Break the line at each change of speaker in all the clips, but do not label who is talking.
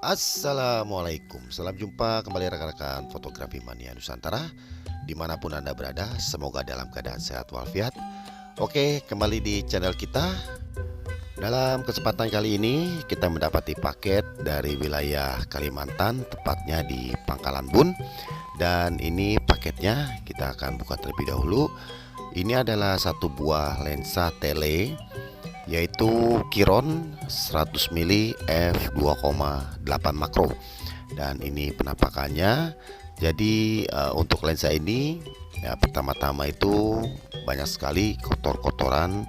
Assalamualaikum, salam jumpa kembali rekan-rekan fotografi mania Nusantara. Dimanapun Anda berada, semoga dalam keadaan sehat walafiat. Oke, kembali di channel kita. Dalam kesempatan kali ini kita mendapati paket dari wilayah Kalimantan, tepatnya di Pangkalan Bun. Dan ini paketnya kita akan buka terlebih dahulu. Ini adalah satu buah lensa tele, yaitu Kiron 100 mili f2,8 makro. Dan ini penampakannya. Jadi untuk lensa ini ya, pertama-tama itu banyak sekali kotor-kotoran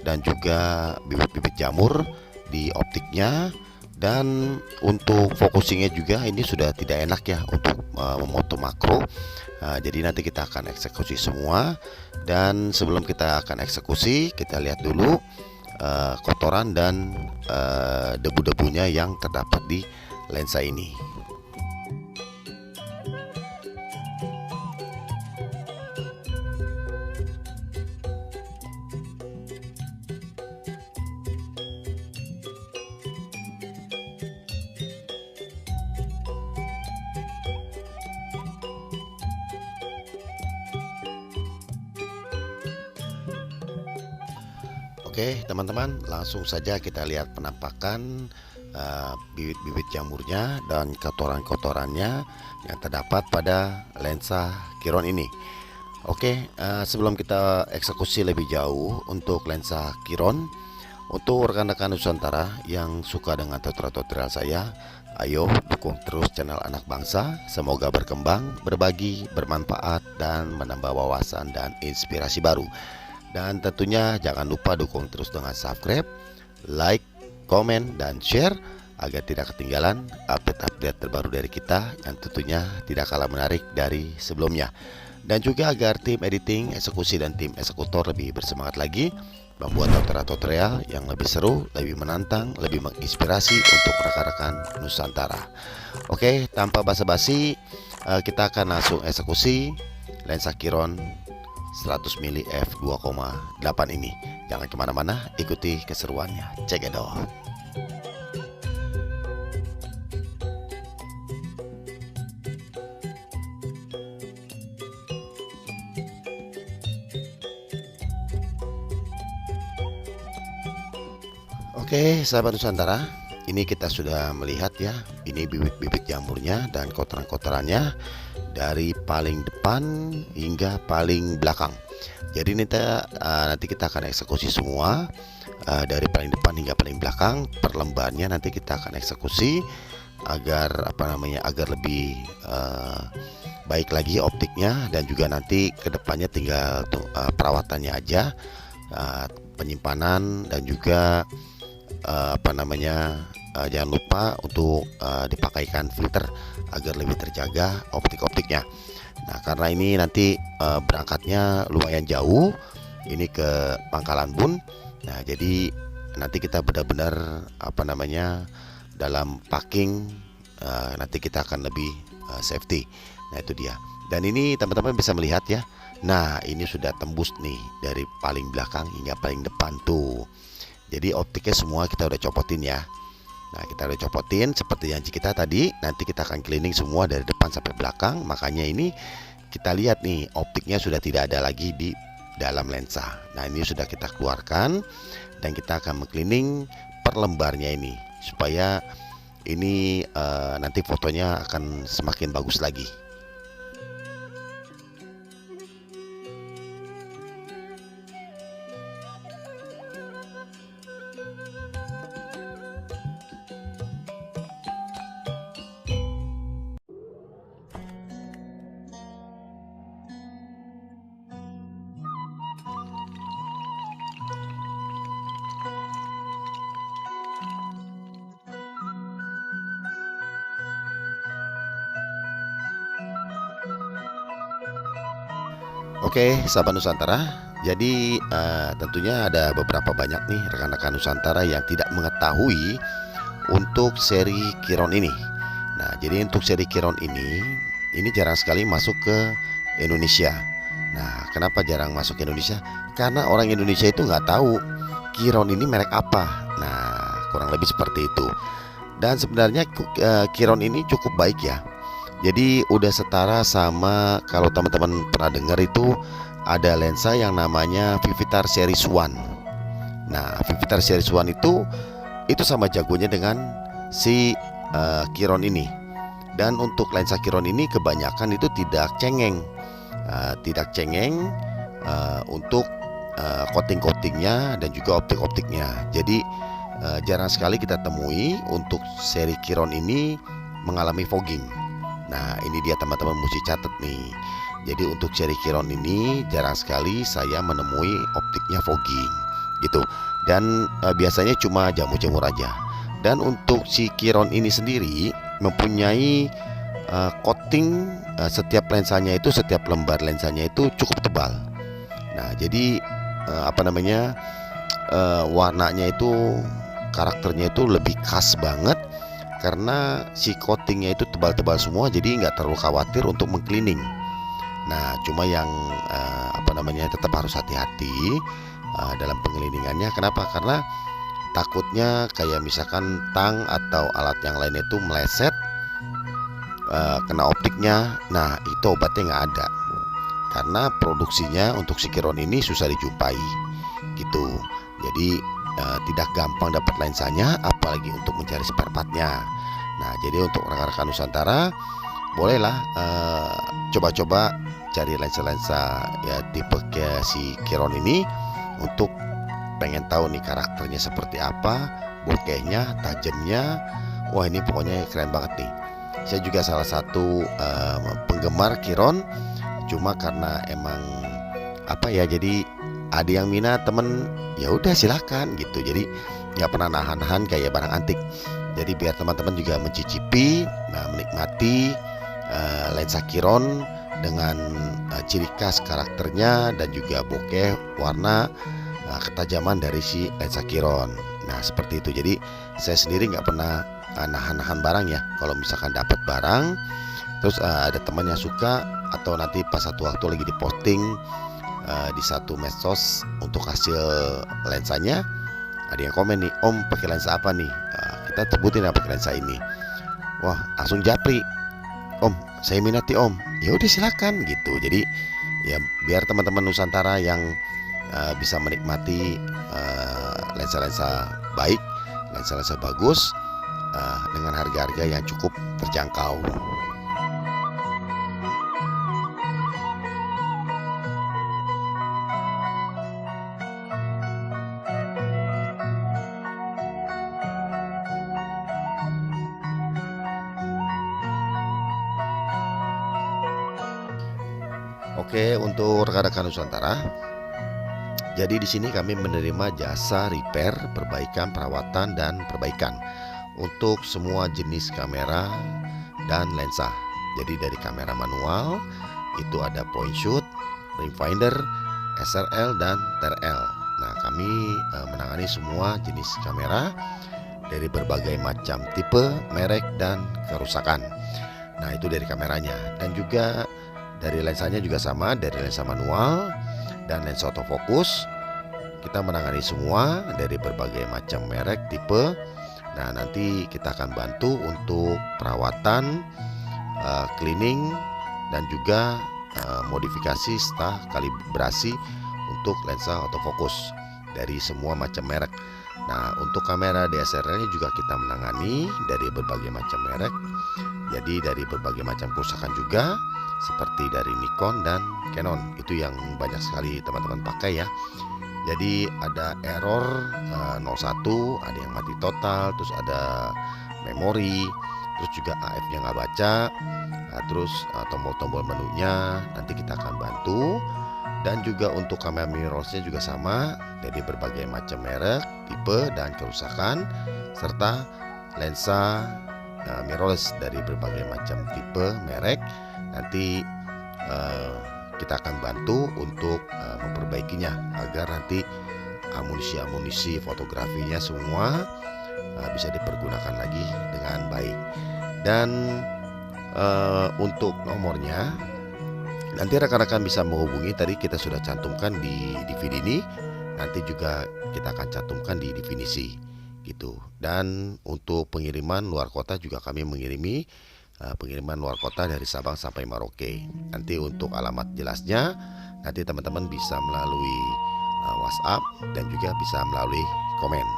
dan juga bibit-bibit jamur di optiknya. Dan untuk focusingnya juga ini sudah tidak enak ya untuk memoto makro. Jadi nanti kita akan eksekusi semua. Dan sebelum kita akan eksekusi, kita lihat dulu kotoran dan debu-debunya yang terdapat di lensa ini. Oke teman-teman, langsung saja kita lihat penampakan bibit-bibit jamurnya dan kotoran-kotorannya yang terdapat pada lensa Kiron ini. Oke, sebelum kita eksekusi lebih jauh untuk lensa Kiron, untuk rekan-rekan Nusantara yang suka dengan tutorial saya, ayo dukung terus channel Anak Bangsa. Semoga berkembang, berbagi, bermanfaat, dan menambah wawasan dan inspirasi baru. Dan tentunya jangan lupa dukung terus dengan subscribe, like, komen, dan share agar tidak ketinggalan update-update terbaru dari kita yang tentunya tidak kalah menarik dari sebelumnya. Dan juga agar tim editing, eksekusi, dan tim eksekutor lebih bersemangat lagi membuat tutorial yang lebih seru, lebih menantang, lebih menginspirasi untuk rekan-rekan Nusantara. Oke, tanpa basa-basi kita akan langsung eksekusi lensa Kiron 100 mili f2,8 ini. Jangan kemana-mana, ikuti keseruannya. Check it out. Oke, sahabat Nusantara, ini kita sudah melihat ya, ini bibit-bibit jamurnya dan kotoran-kotorannya dari paling depan hingga paling belakang. Jadi nanti kita akan eksekusi semua dari paling depan hingga paling belakang. Per lembarnya nanti kita akan eksekusi agar agar lebih baik lagi optiknya, dan juga nanti kedepannya tinggal perawatannya aja, penyimpanan, dan juga jangan lupa untuk dipakaikan filter agar lebih terjaga optik-optiknya. Nah, karena ini nanti berangkatnya lumayan jauh, ini ke Pangkalan Bun. Nah, jadi nanti kita benar-benar dalam packing, nanti kita akan lebih safety. Nah, itu dia. Dan ini teman-teman bisa melihat ya. Nah, ini sudah tembus nih dari paling belakang hingga paling depan tuh. Jadi optiknya semua kita udah copotin ya. Nah, kita udah copotin seperti janji kita tadi. Nanti kita akan cleaning semua dari depan sampai belakang. Makanya ini kita lihat nih, optiknya sudah tidak ada lagi di dalam lensa. Nah, ini sudah kita keluarkan dan kita akan mengcleaning per lembarnya ini, supaya ini nanti fotonya akan semakin bagus lagi. Oke, sahabat Nusantara, jadi tentunya ada beberapa banyak nih rekan-rekan Nusantara yang tidak mengetahui untuk seri Kiron ini. Nah, jadi untuk seri Kiron ini jarang sekali masuk ke Indonesia. Nah, kenapa jarang masuk ke Indonesia? Karena orang Indonesia itu nggak tahu Kiron ini merek apa. Nah, kurang lebih seperti itu. Dan sebenarnya Kiron ini cukup baik ya. Jadi udah setara sama, kalau teman-teman pernah dengar itu ada lensa yang namanya Vivitar Series 1. Nah, Vivitar Series 1 itu sama jagonya dengan si Kiron ini. Dan untuk lensa Kiron ini kebanyakan itu tidak cengeng, untuk coating-coatingnya dan juga optik-optiknya. Jadi jarang sekali kita temui untuk seri Kiron ini mengalami fogging. Nah, ini dia teman-teman mesti catat nih. Jadi untuk seri Kiron ini jarang sekali saya menemui optiknya fogging gitu. Dan biasanya cuma jamur-jamur aja. Dan untuk si Kiron ini sendiri mempunyai coating, setiap lensanya itu, setiap lembar lensanya itu cukup tebal. Nah, jadi warnanya itu, karakternya itu lebih khas banget karena si coatingnya itu tebal-tebal semua, jadi nggak terlalu khawatir untuk mengcleaning. Nah, cuma yang tetap harus hati-hati dalam pengcleaningannya. Kenapa? Karena takutnya kayak misalkan tang atau alat yang lain itu meleset, kena optiknya. Nah, itu obatnya nggak ada, karena produksinya untuk si Kiron ini susah dijumpai gitu. Jadi tidak gampang dapat lensanya, apalagi untuk mencari spare partnya. Nah, jadi untuk rekan-rekan Nusantara, bolehlah coba-coba cari lensa-lensa ya tipe kayak si Kiron ini, untuk pengen tahu nih karakternya seperti apa, bokehnya, tajamnya. Wah, ini pokoknya keren banget nih. Saya juga salah satu penggemar Kiron, cuma karena emang jadi ada yang minat temen, ya udah silakan gitu. Jadi nggak pernah nahan-nahan kayak barang antik. Jadi biar teman-teman juga mencicipi, menikmati lensa Kiron dengan ciri khas karakternya dan juga bokeh, warna, ketajaman dari si lensa Kiron. Nah, seperti itu. Jadi saya sendiri nggak pernah nahan-nahan barang ya. Kalau misalkan dapat barang, terus ada teman yang suka, atau nanti pas satu waktu lagi diposting di satu medsos untuk hasil lensanya, ada yang komen nih, "Om, pakai lensa apa nih?" Kita sebutin pakai lensa ini. Wah, langsung japri, "Om, saya minati Om." Ya udah silakan gitu. Jadi ya biar teman-teman Nusantara yang bisa menikmati lensa-lensa baik, lensa-lensa bagus dengan harga-harga yang cukup terjangkau. Oke, untuk rekan-rekan Nusantara, jadi di sini kami menerima jasa repair, perbaikan, perawatan, dan perbaikan untuk semua jenis kamera dan lensa. Jadi dari kamera manual itu ada point shoot, ring finder, SRL, dan TRL. Nah, kami menangani semua jenis kamera dari berbagai macam tipe, merek, dan kerusakan. Nah, itu dari kameranya. Dan juga dari lensanya juga sama, dari lensa manual dan lensa autofocus. Kita menangani semua dari berbagai macam merek, tipe. Nah, nanti kita akan bantu untuk perawatan, cleaning, dan juga modifikasi serta kalibrasi untuk lensa autofocus dari semua macam merek. Nah, untuk kamera DSLR-nya juga kita menangani dari berbagai macam merek. Jadi dari berbagai macam kerusakan juga, seperti dari Nikon dan Canon. Itu yang banyak sekali teman-teman pakai ya. Jadi ada error 01, ada yang mati total, terus ada memori, terus juga AF-nya nggak baca, terus tombol-tombol menunya nanti kita akan bantu. Dan juga untuk kamera mirrorless-nya juga sama, dari berbagai macam merek, tipe, dan kerusakan, serta lensa mirrorless dari berbagai macam tipe, merek. Nanti kita akan bantu untuk memperbaikinya agar nanti amunisi fotografinya semua bisa dipergunakan lagi dengan baik. Dan untuk nomornya nanti rekan-rekan bisa menghubungi, tadi kita sudah cantumkan di DVD ini, nanti juga kita akan cantumkan di definisi gitu. Dan untuk pengiriman luar kota juga kami mengirimi pengiriman luar kota dari Sabang sampai Merauke. Nanti untuk alamat jelasnya nanti teman-teman bisa melalui WhatsApp dan juga bisa melalui komen.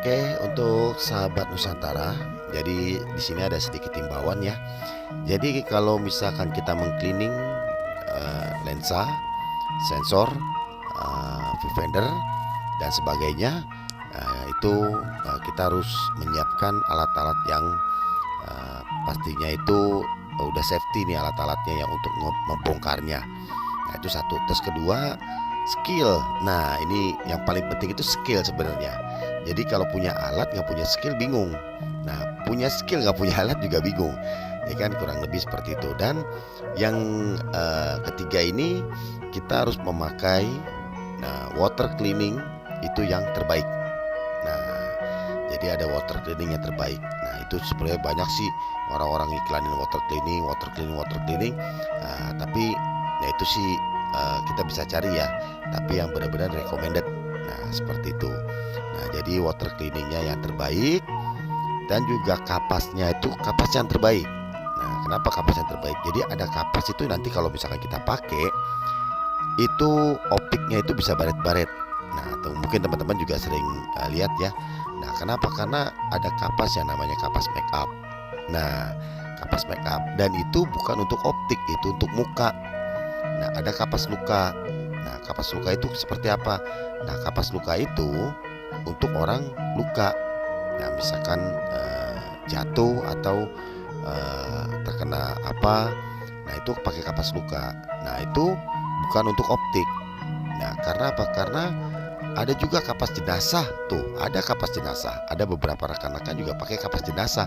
Oke, untuk sahabat Nusantara, jadi di sini ada sedikit himbauan ya. Jadi kalau misalkan kita mengcleaning lensa, sensor, viewfinder dan sebagainya, itu kita harus menyiapkan alat-alat yang pastinya itu udah safety nih alat-alatnya yang untuk membongkarnya. Nah itu satu. Terus kedua, skill. Nah ini yang paling penting itu skill sebenarnya. Jadi kalau punya alat nggak punya skill bingung. Nah punya skill nggak punya alat juga bingung. Ya kan, kurang lebih seperti itu. Dan yang ketiga ini kita harus memakai water cleaning itu yang terbaik. Nah jadi ada water cleaning yang terbaik. Nah itu sebenarnya banyak sih orang-orang iklanin water cleaning. Tapi ya itu sih kita bisa cari ya. Tapi yang benar-benar recommended. Nah seperti itu. Nah jadi water cleaningnya yang terbaik dan juga kapasnya itu kapas yang terbaik. Nah kenapa kapas yang terbaik? Jadi ada kapas itu nanti kalau misalkan kita pakai itu optiknya itu bisa baret-baret. Nah atau mungkin teman-teman juga sering lihat ya. Nah kenapa? Karena ada kapas yang namanya kapas make up. Nah kapas make up dan itu bukan untuk optik, itu untuk muka. Nah ada kapas luka. Nah kapas luka itu seperti apa? Nah kapas luka itu untuk orang luka. Nah misalkan jatuh atau terkena apa, nah itu pakai kapas luka. Nah itu bukan untuk optik. Nah karena apa? Karena ada juga kapas jenazah tuh, ada kapas jenazah. Ada beberapa rekan-rekan juga pakai kapas jenazah.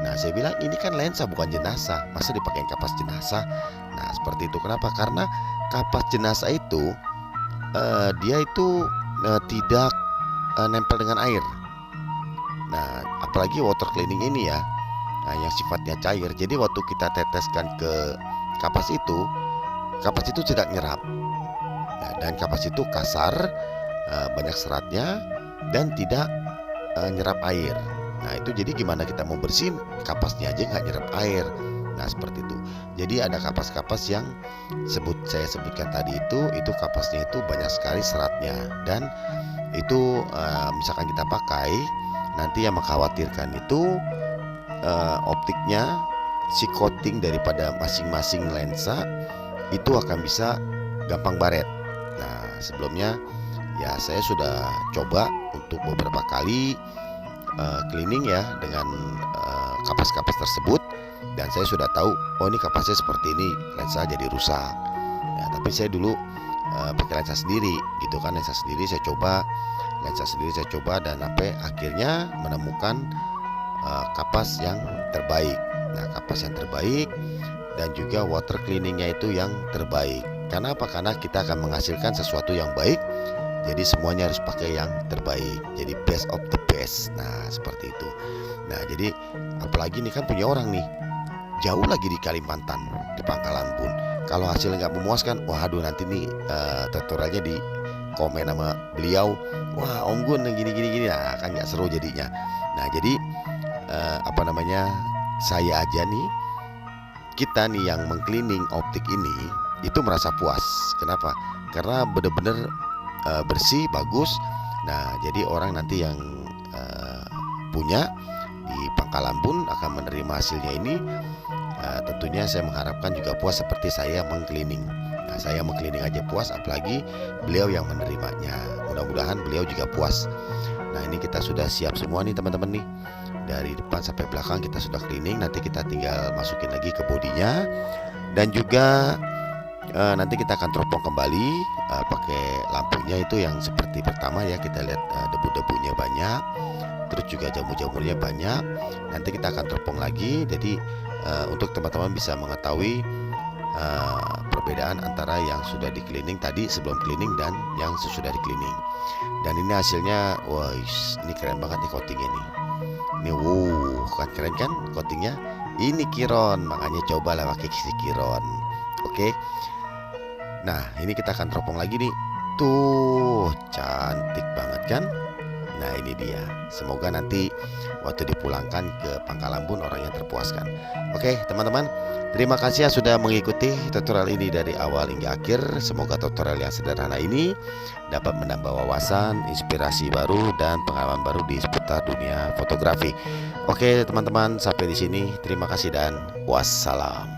Nah saya bilang ini kan lensa bukan jenazah, masa dipakai kapas jenazah? Nah seperti itu. Kenapa? Karena kapas jenazah itu dia itu tidak nempel dengan air. Nah apalagi water cleaning ini ya, nah, yang sifatnya cair. Jadi waktu kita teteskan ke kapas itu tidak nyerap. Nah, dan kapas itu kasar, banyak seratnya dan tidak nyerap air. Nah itu jadi gimana kita mau bersihin, kapasnya aja nggak nyerap air. Nah seperti itu. Jadi ada kapas-kapas yang saya sebutkan tadi itu kapasnya itu banyak sekali seratnya. Dan itu misalkan kita pakai, nanti yang mengkhawatirkan itu optiknya, si coating daripada masing-masing lensa itu akan bisa gampang baret. Nah sebelumnya ya saya sudah coba untuk beberapa kali cleaning ya dengan kapas-kapas tersebut, dan saya sudah tahu oh ini kapasnya seperti ini, lensa jadi rusak. Ya, tapi saya dulu pakai lensa sendiri gitu kan, lensa sendiri saya coba dan sampai akhirnya menemukan kapas yang terbaik. Nah kapas yang terbaik dan juga water cleaningnya itu yang terbaik. Karena apa? Karena kita akan menghasilkan sesuatu yang baik. Jadi semuanya harus pakai yang terbaik. Jadi best of the best. Nah seperti itu. Nah jadi apalagi nih kan punya orang nih jauh lagi di Kalimantan, di Pangkalan Bun. Kalau hasilnya nggak memuaskan, waduh nanti nih tutorialnya di komen sama beliau, wah Om Gun gini. Nah kan nggak seru jadinya. Nah jadi saya aja nih, kita nih yang mengcleaning optik ini itu merasa puas. Kenapa? Karena bener-bener bersih, bagus. Nah jadi orang nanti yang punya di Pangkalan Bun akan menerima hasilnya ini, tentunya saya mengharapkan juga puas seperti saya mengcleaning. Nah saya mengcleaning aja puas, apalagi beliau yang menerimanya. Mudah-mudahan beliau juga puas. Nah ini kita sudah siap semua nih teman-teman nih. dari depan sampai belakang kita sudah cleaning. Nanti kita tinggal masukin lagi ke bodinya, dan juga nanti kita akan teropong kembali pakai lampunya itu yang seperti pertama ya. Kita lihat debu-debunya banyak, terus juga jamur-jamurnya banyak. Nanti kita akan teropong lagi. Jadi untuk teman-teman bisa mengetahui perbedaan antara yang sudah di cleaning tadi sebelum cleaning dan yang sesudah di cleaning. Dan ini hasilnya, wah, ini keren banget nih coatingnya nih. Ini wow, kan keren kan coatingnya. Ini Kiron, makanya cobalah pakai si Kiron. Oke. Nah, ini kita akan teropong lagi nih. Tuh, cantik banget kan? Nah, ini dia. Semoga nanti waktu dipulangkan ke Pangkalan Bun orangnya terpuaskan. Oke, teman-teman, terima kasih ya sudah mengikuti tutorial ini dari awal hingga akhir. Semoga tutorial yang sederhana ini dapat menambah wawasan, inspirasi baru, dan pengalaman baru di seputar dunia fotografi. Oke, teman-teman, sampai di sini. Terima kasih dan wassalam.